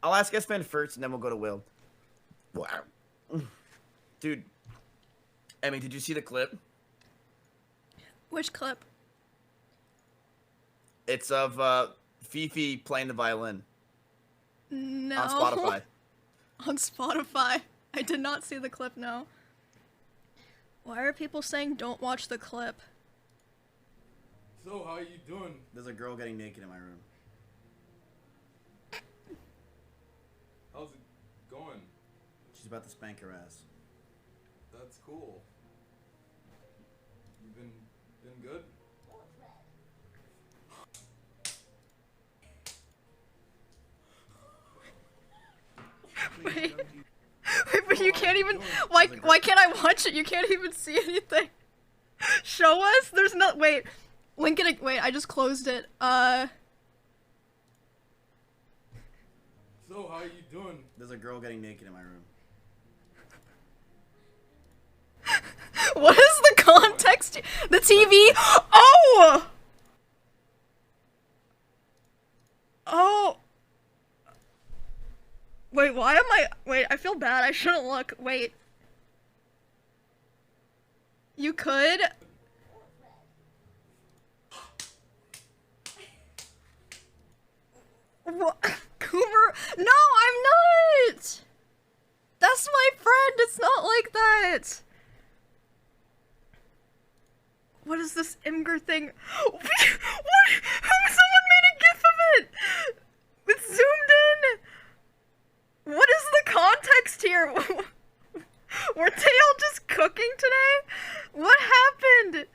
I'll ask S-Man first, and then we'll go to Will. Wow. Dude. Emmy, did you see the clip? Which clip? It's of Fifi playing the violin. No. On Spotify. On Spotify. I did not see the clip, no. Why are people saying don't watch the clip? So, how you doing? There's a girl getting naked in my room. How's it going? She's about to spank her ass. That's cool. You been good? Wait, but you can't even. Why can't I watch it? You can't even see anything. Show us. There's no. Wait, link it. Wait, I just closed it. So, how you doing? There's a girl getting naked in my room. What is the context? The TV. Oh. Oh. Wait, why am I? Wait, I feel bad. I shouldn't look. Wait. You could? What? Coomer? No, I'm not! That's my friend. It's not like that. What is this Imgur thing? What? Someone made a gif of it! It's zoomed in! What is the context here? Were they all just cooking today? What happened?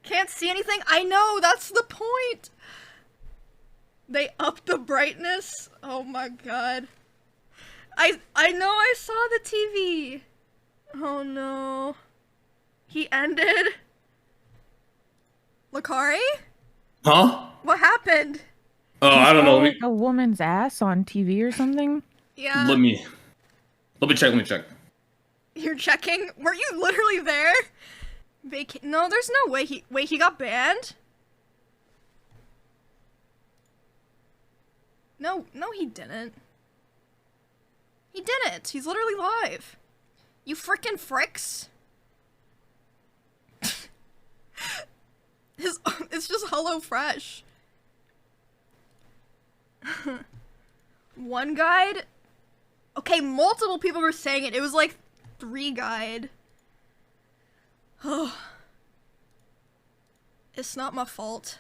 Can't see anything? I know, that's the point! They upped the brightness? Oh my god. I know I saw the TV! Oh no. He ended? Lakari? Huh? What happened? Oh, I don't know. Like a woman's ass on TV or something? Yeah. Let me check. You're checking? Were you literally there? No, there's no way he got banned? No, he didn't. He didn't. He's literally live. You frickin' fricks. It's just Hello Fresh. One guide? Okay, multiple people were saying it. It was like 3 guide. Oh. It's not my fault.